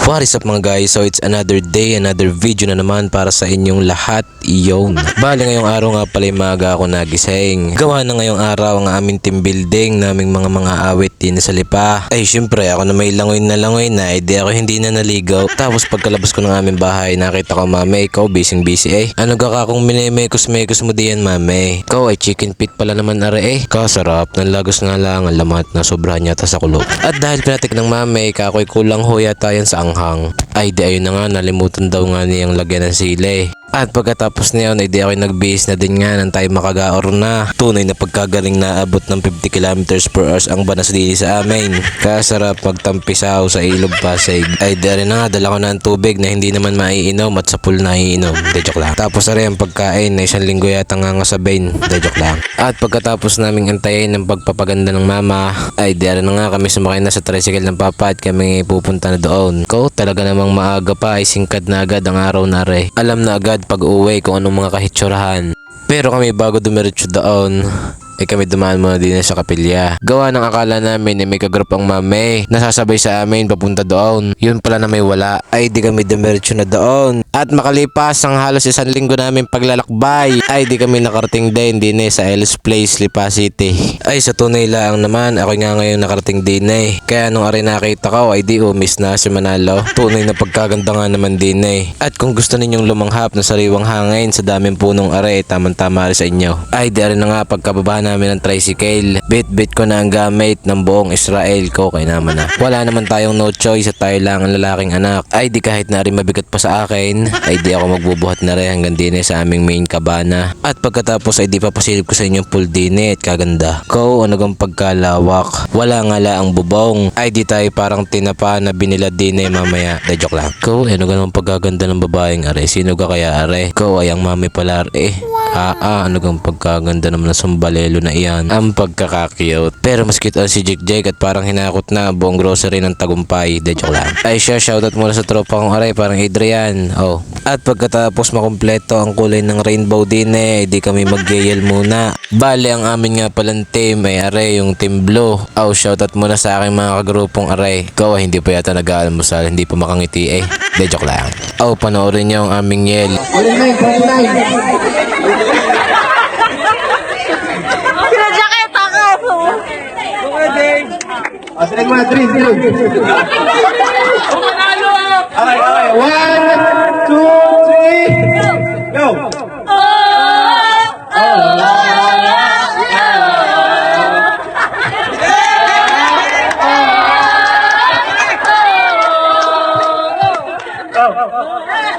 What is up mga guys? So it's another day, another video na naman para sa inyong lahat. Iyon. Bali ngayong araw nga pala maaga ako nagising. Gawa na ngayong araw ang aming team building, naming mga awit din sa lipa. Ay syempre ako na may langoy na, di ako hindi na naligaw. Tapos pagkalabas ko ng aming bahay, nakita ko mame, ikaw busy eh. Ano ka kung minimekos mo diyan mame? Ikaw ay chicken feet pala naman are eh. Kasarap, ng lagos nga lang ang lamat na sobra niya ta sa kulo. At dahil pinatik ng mame, kakoy kulang hoya tayan sa anghang. Ay di ayun na nga, nalimutan daw nga niyang lagyan ng sili. At pagkatapos niyon ay di ako nagbihis na din nga nang tayo makagaor na. Tunay na pagkagaling na abot ng 50 kilometers per hour ang banas dili sa amin. Kasarap magtampisaw sa ilog Pasig. Ay di rin na nga, dala ko na ang tubig na hindi naman maiinom at sa pool na iinom. De joke lang. Tapos rin ang pagkain na isang linggo yata nga sabayin. De joke lang. At pagkatapos naming antayin ng pagpapaganda ng mama, ay di rin na nga kami sumakay na sa tricycle ng papa at kami pupunta na doon. Ko talaga namang maaga pa ay singkad na agad ang araw na re. Alam na agad pag uwi kung anong mga kahitsurahan. Pero kami bago dumiretso doon, ay kami dumaan muna din sa kapilya. Gawa ng akala namin ay may kagrup ang mame nasasabay sa amin papunta doon. Yun pala na may wala, ay di kami dumiretso na doon. At makalipas ang halos isang linggo namin paglalakbay, ay di kami nakarating din sa Ellis Place, Lipa City. Ay sa tunay lang naman, ako nga ngayon nakarating din eh. Kaya nung ari nakita ko ay di miss na si Manalo. Tunay na pagkaganda nga naman din eh. At kung gusto ninyong lumanghap na sariwang hangin sa daming punong are, tamang-tama rin sa inyo. Ay di rin na nga pagkababa namin ng tricycle, bit ko na ang gamit ng buong Israel ko, kaya naman na. Wala naman tayong no choice at tayo lang ang lalaking anak. Ay di kahit na rin mabigat pa sa akin, ay di ako magbubuhat na rin hanggang din sa aming main kabana. At pagkatapos ay di papasilip ko sa inyong pool din at kaganda. Ko ano gang pagkalawak, wala nga la ang bubong. Ay di tayo parang tinapa na binilad din mamaya. De joke lang. Ko ano ganang pagkaganda ng babaeng are, sino ka kaya are? Ko ay ang mami pala eh. Ano gang pagkaganda naman na sumbalelo na iyan. Ang pagkakakyut. Pero mas cute si Jake at parang hinakot na buong grocery ng tagumpay. De joke lang. Ay siya, shoutout muna sa tropa kong aray, parang Adrian. Oh. At pagkatapos makumpleto ang kulay ng rainbow din di kami mag-gayel muna. Bale ang amin nga palang team ay aray, yung team blue. Oh, shoutout muna sa aking mga kagrupong aray. Ikaw hindi pa yata nag-aalmusal, hindi pa makangiti eh. De joke lang. Oh, panoorin niyo ang aming yel. Pinajaketa ka po. Select mo na 3, 0. Okay. 1, 2, 3, go!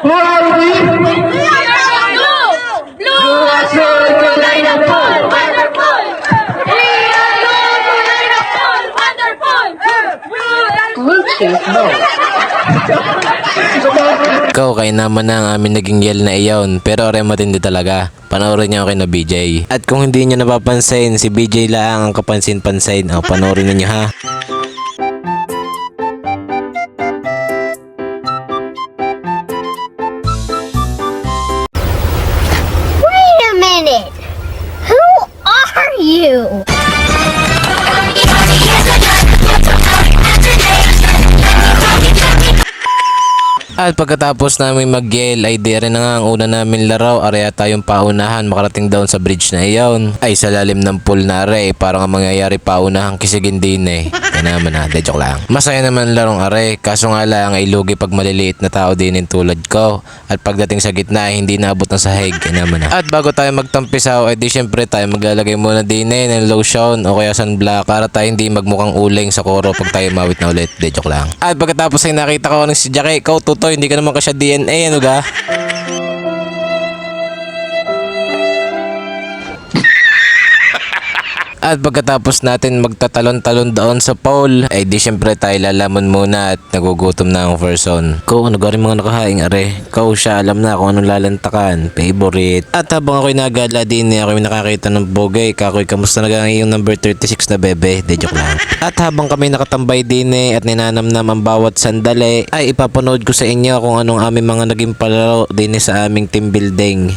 Who are we? Ikaw kay naman na ang amin naging yell na iyon, pero ore matindi talaga. Panoorin niyo kay na BJ. At kung hindi niyo napapansin, si BJ lang ang kapansin-pansin. Panoorin niyo ha. Wait a minute. Who are you? At pagkatapos namin mag-yell ay di rin na nga ang una namin laro. Area tayong paunahan makarating down sa bridge na iyon. Ay sa lalim ng pool na are, parang ang mangyayari paunahang kisigin din eh. Kaya naman de joke lang. Masaya naman larong are, kaso nga lang ay lugi pag maliliit na tao din tulad ko. At pagdating sa gitna ay hindi naabot ng sahig. Kaya naman na. At bago tayo magtampisaw ay di syempre tayo maglalagay muna din ng lotion o kaya sunblock para tayo hindi magmukhang uling sa koro pag tayo mawit na ulit. De joke lang. At pagkatapos ay nakita ko ng si Jackie, ikaw tutoy, hindi ka naman kasya DNA, ano ga? At pagkatapos natin magtatalon-talon doon sa pole, ay di syempre tayo lalamon muna at nagugutom na ang person. Ko ano garing mga nakahaing are? Ko siya alam na kung anong lalantakan, favorite. At habang ako'y nagala din ako'y nakakita ng bogey, kakoy kamusta na gang yung number 36 na bebe? De joke lang. At habang kami nakatambay din at ninanamnam ang bawat sandali, ay ipapanood ko sa inyo kung anong aming mga naging palaro din sa aming team building.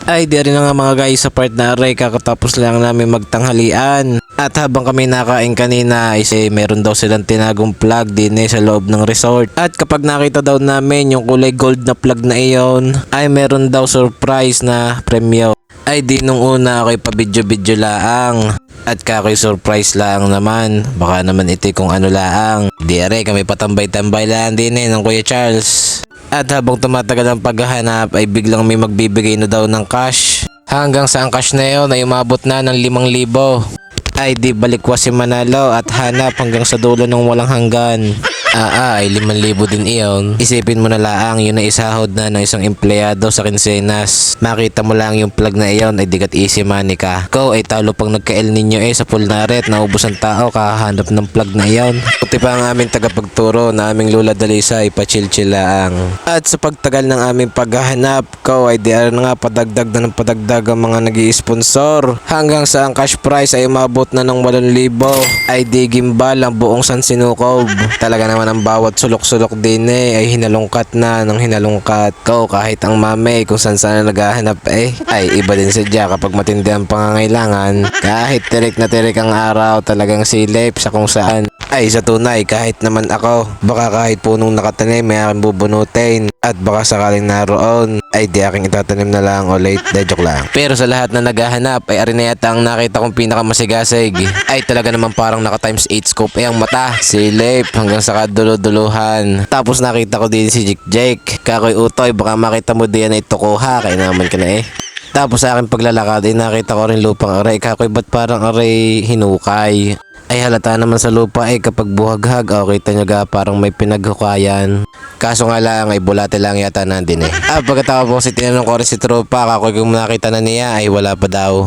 Ay di rin na nga mga guys sa part na aray kakatapos lang namin magtanghalian. At habang kami nakain kanina ay meron daw silang tinagong plug din sa loob ng resort. At kapag nakita daw namin yung kulay gold na plug na iyon ay meron daw surprise na premyo. Ay di nung una ako'y pabidyo-bidyo laang. At kakoy surprise lang naman. Baka naman ito kung ano laang. Di aray kami patambay-tambay lang din ng Kuya Charles. At habang tumatagal ang paghahanap ay biglang may magbibigay na daw ng cash. Hanggang sa ang cash na yun ay umabot na ng 5,000. Ay di balikwas si Manalo at hanap hanggang sa dulo ng walang hanggan. Ay 5,000 din iyon. Isipin mo na laang yun na isahod na ng isang empleyado sa kinsenas. Makita mo lang yung plug na iyon ay digat easy money ka. Ikaw ay talo pang nagka-El Nino sa Pulnaret, naubos ang tao kakahanap ng plug na iyon. Puti pa ang aming tagapagturo na aming Lula Dalisa ay pa-chill-chill laang. At sa pagtagal ng aming paghahanap, ko ay di nga padagdag na ng padagdag ang mga nag-i-sponsor. Hanggang sa ang cash prize ay umabot na ng 8,000. Ay di gimbal ang buong San Sinukob. Talaga naman ang bawat sulok-sulok din ay hinalungkat na ng hinalungkat. Ko kahit ang mame kung saan sana naghahanap ay iba din sadya kapag matindi ang pangangailangan. Kahit tirik na tirik ang araw talagang silip sa kung saan. Ay sa tunay kahit naman ako baka kahit punong nakatanim may aking bubunutin. At baka sakaling naroon ay di aking itatanim na lang o late de joke lang. Pero sa lahat na naghahanap ay arin na yata ang nakita kong pinakamasigasig. Ay talaga naman parang naka times 8 scope ang mata. Silip hanggang sa kaduluduluhan. Tapos nakita ko din si Jake. Kakoy utoy baka makita mo diyan ay tukuha kaya naman ka na Tapos sa aking paglalakad ay nakita ko rin lupang aray. Kakoy ba't parang aray hinukay? Ay halata naman sa lupa kapag buhaghag kita nyo parang may pinaghukayan. Kaso nga lang ay bulate lang yata nandin pagkatapos tinanong ko rin si tropa kakoy kung nakita na niya ay wala pa daw.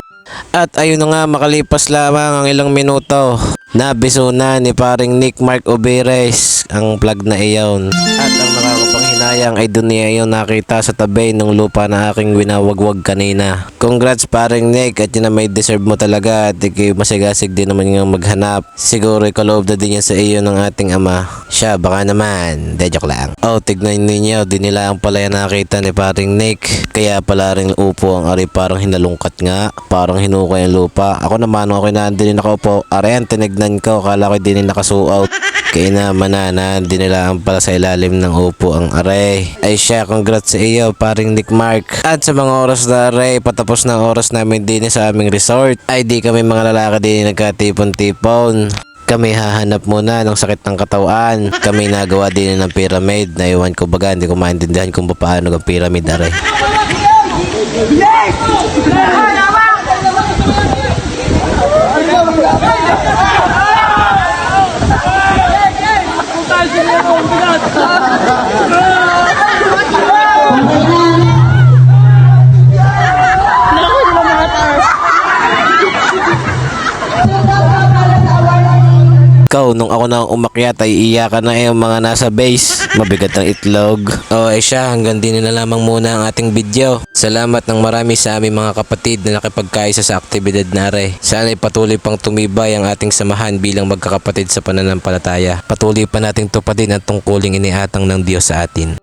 At ayun na nga makalipas lamang ang ilang minuto nabiso na ni paring Nick Mark Oberes ang plug na iyon. At ang nakakapanghinayang ay doon niya yung nakita sa tabi ng lupa na aking winawagwag kanina. Congrats paring Nick at yun na may deserve mo talaga at ikaw masigasig din naman yung maghanap. Siguro ikaloob na din yan sa iyo ng ating ama. Siya baka naman, de joke lang. Tignan ninyo din nila ang palaya nakita ni paring Nick. Kaya pala rin upo ang ari parang hinalungkat nga. Parang hinukay ang lupa. Ako naman okay na din nakaupo. Ariyan tinignan ko akala ko din nakasuot. Kaya naman din nila ang pala sa ilalim ng upo ang aray. Ay siya congrats sa iyo paring Nick Mark. At sa mga oras na aray patapos ng oras namin din sa aming resort ay di kami mga lalaki din nagkatipon-tipon. Kami hahanap muna ng sakit ng katawan. Kami nagawa din ng pyramid na iwan ko baga hindi ko maintindihan kung paano ang pyramid aray. Nung ako na umakyat ay iyakan na yung mga nasa base. Mabigat ang itlog. Siya hanggang din na lamang muna ang ating video. Salamat ng marami sa aming mga kapatid na nakipagkaisa sa aktibidad na are. Sana ay patuloy pang tumibay ang ating samahan bilang magkakapatid sa pananampalataya. Patuloy pa nating tupadin ang tungkuling iniatang ng Diyos sa atin.